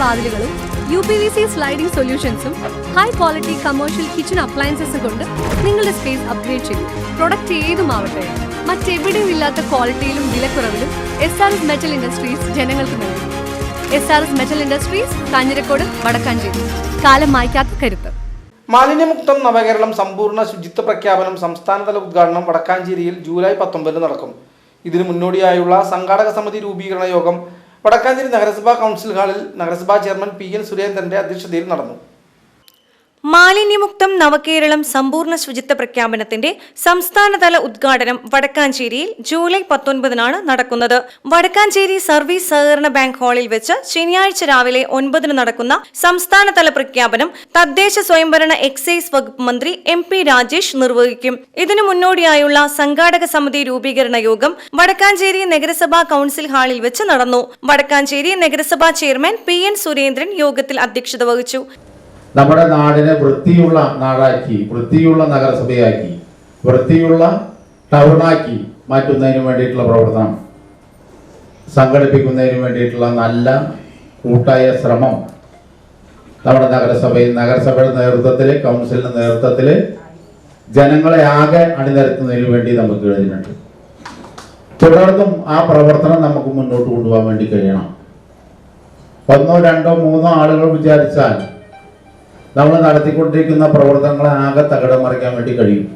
വാതിലുകളും UPVC sliding സൊല്യൂഷൻസും high quality commercial kitchen appliances കൊണ്ട് നിങ്ങളുടെ സ്പേസ് അപ്ഗ്രേഡ് ചെയ്യും. പ്രൊഡക്റ്റ് ഏതുമാവട്ടെ, മറ്റെവിടെയും ഇല്ലാത്ത ക്വാളിറ്റിയിലും വിലക്കുറവിലും SRS മെറ്റൽ ഇൻഡസ്ട്രീസ് ജനങ്ങൾക്ക് നൽകും. SRS metal industries, Kanjirakode, Vadakkanchery. കാലം മായ്ക്കാത്ത കരുത്ത്. മാലിന്യമുക്തം നവകേരളം സമ്പൂർണ്ണ ശുചിത്വ പ്രഖ്യാപനം സംസ്ഥാനതല ഉദ്ഘാടനം വടക്കാഞ്ചേരിയിൽ ജൂലൈ 19 നടക്കും. ഇതിനു മുന്നോടിയായുള്ള സംഘാടക സമിതി രൂപീകരണ യോഗം വടക്കാഞ്ചേരി നഗരസഭാ കൗൺസിൽ ഹാളിൽ നഗരസഭാ ചെയർമാൻ PN സുരേന്ദ്രന്റെ അധ്യക്ഷതയിൽ നടന്നു. മാലിന്യമുക്തം നവകേരളം സമ്പൂർണ്ണ ശുചിത്വ പ്രഖ്യാപനത്തിന്റെ സംസ്ഥാനതല ഉദ്ഘാടനം വടക്കാഞ്ചേരിയിൽ ജൂലൈ 19 നടക്കുന്നത്. വടക്കാഞ്ചേരി സർവീസ് സഹകരണ ബാങ്ക് ഹാളിൽ വെച്ച് ശനിയാഴ്ച രാവിലെ 9 നടക്കുന്ന സംസ്ഥാനതല പ്രഖ്യാപനം തദ്ദേശ സ്വയംഭരണ എക്സൈസ് വകുപ്പ് മന്ത്രി MP രാജേഷ് നിർവഹിക്കും. ഇതിനു മുന്നോടിയായുള്ള സംഘാടക സമിതി രൂപീകരണ യോഗം വടക്കാഞ്ചേരി നഗരസഭാ കൗൺസിൽ ഹാളിൽ വെച്ച് നടന്നു. വടക്കാഞ്ചേരി നഗരസഭാ ചെയർമാൻ PN സുരേന്ദ്രൻ യോഗത്തിൽ അധ്യക്ഷത വഹിച്ചു. നമ്മുടെ നാടിനെ വൃത്തിയുള്ള നാടാക്കി, വൃത്തിയുള്ള നഗരസഭയാക്കി, വൃത്തിയുള്ള ടൗണാക്കി മാറ്റുന്നതിന് വേണ്ടിയിട്ടുള്ള പ്രവർത്തനം സംഘടിപ്പിക്കുന്നതിന് വേണ്ടിയിട്ടുള്ള നല്ല കൂട്ടായ ശ്രമം നമ്മുടെ നഗരസഭയുടെ നേതൃത്വത്തിൽ, കൗൺസിലിന്റെ നേതൃത്വത്തിൽ ജനങ്ങളെ ആകെ അണിനിരത്തുന്നതിന് വേണ്ടി നമുക്ക് കഴിഞ്ഞിട്ടുണ്ട്. തുടർന്നും ആ പ്രവർത്തനം നമുക്ക് മുന്നോട്ട് കൊണ്ടുപോകാൻ വേണ്ടി കഴിയണം. 1, 2, 3 ആളുകൾ വിചാരിച്ചാൽ നമ്മൾ നടത്തിക്കൊണ്ടിരിക്കുന്ന പ്രവർത്തനങ്ങളെ ആകെ തകിടം മറിക്കാൻ വേണ്ടി കഴിയും.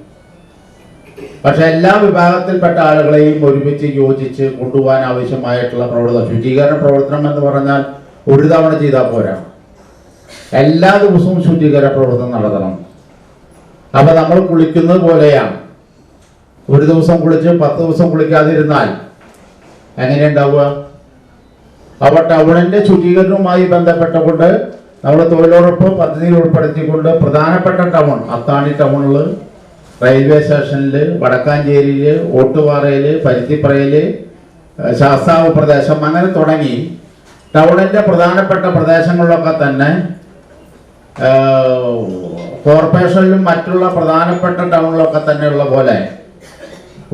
പക്ഷെ എല്ലാ വിഭാഗത്തിൽപ്പെട്ട ആളുകളെയും ഒരുമിച്ച് യോജിച്ച് കൊണ്ടുപോകാൻ ആവശ്യമായിട്ടുള്ള പ്രവർത്തനം, ശുചീകരണ പ്രവർത്തനം എന്ന് പറഞ്ഞാൽ ഒരു തവണ ചെയ്താൽ പോരാ, എല്ലാ ദിവസവും ശുചീകരണ പ്രവർത്തനം നടത്തണം. അപ്പൊ നമ്മൾ കുളിക്കുന്നത് പോലെയാണ്. ഒരു ദിവസം കുളിച്ച് 10 ദിവസം കുളിക്കാതിരുന്നാൽ എങ്ങനെയുണ്ടാവുക? അപ്പൊ ടൗണിന്റെ ശുചീകരണവുമായി ബന്ധപ്പെട്ടുകൊണ്ട് നമ്മൾ തൊഴിലുറപ്പ് പദ്ധതിയിൽ ഉൾപ്പെടുത്തിക്കൊണ്ട് പ്രധാനപ്പെട്ട ടൗൺ, അത്താണി ടൗണിൽ, റെയിൽവേ സ്റ്റേഷനിൽ, വടക്കാഞ്ചേരിയിൽ, ഓട്ടുപാറയിൽ, പരുത്തിപ്പറയിൽ, ശാസ്താവ് പ്രദേശം, അങ്ങനെ തുടങ്ങി ടൗണിൻ്റെ പ്രധാനപ്പെട്ട പ്രദേശങ്ങളിലൊക്കെ തന്നെ കോർപ്പറേഷനിലും മറ്റുള്ള പ്രധാനപ്പെട്ട ടൗണിലൊക്കെ തന്നെയുള്ള പോലെ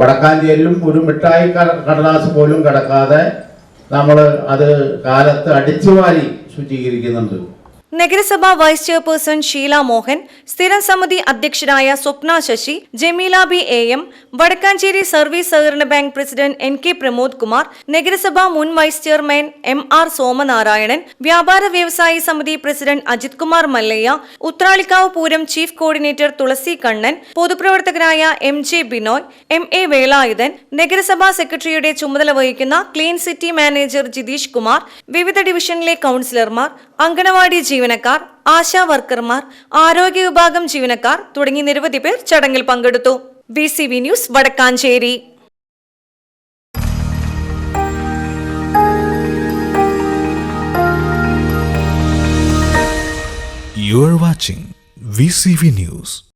വടക്കാഞ്ചേരിയിലും ഒരു മിഠായി കടലാസ് പോലും കിടക്കാതെ നമ്മൾ അത് കാലത്ത് അടിച്ചുവാരി ശുചീകരിക്കുന്നുണ്ട്. നഗരസഭാ വൈസ് ചെയർപേഴ്സൺ ഷീല മോഹൻ, സ്ഥിരം സമിതി അധ്യക്ഷരായ Swapna Sasi, Jameela B AM, Vadakkanchery service സഹകരണ bank president NK Pramod Kumar, നഗരസഭാ മുൻ വൈസ് ചെയർമാൻ MR സോമനാരായണൻ, വ്യാപാര വ്യവസായി സമിതി president Ajith Kumar Mallayya, Uthralikkavu Pooram chief coordinator Thulasi Kannan, പൊതുപ്രവർത്തകരായ MJ ബിനോയ്, MA വേലായുധൻ, നഗരസഭാ സെക്രട്ടറിയുടെ ചുമതല വഹിക്കുന്ന clean city manager Jitheesh Kumar, വിവിധ ഡിവിഷനിലെ കൗൺസിലർമാർ, അങ്കണവാടി ജീവനക്കാർ, ആശാ വർക്കർമാർ, ആരോഗ്യ വിഭാഗം ജീവനക്കാർ തുടങ്ങി നിരവധി പേർ ചടങ്ങിൽ പങ്കെടുത്തു. VCV news, Vadakkanchery. You are watching VCV News.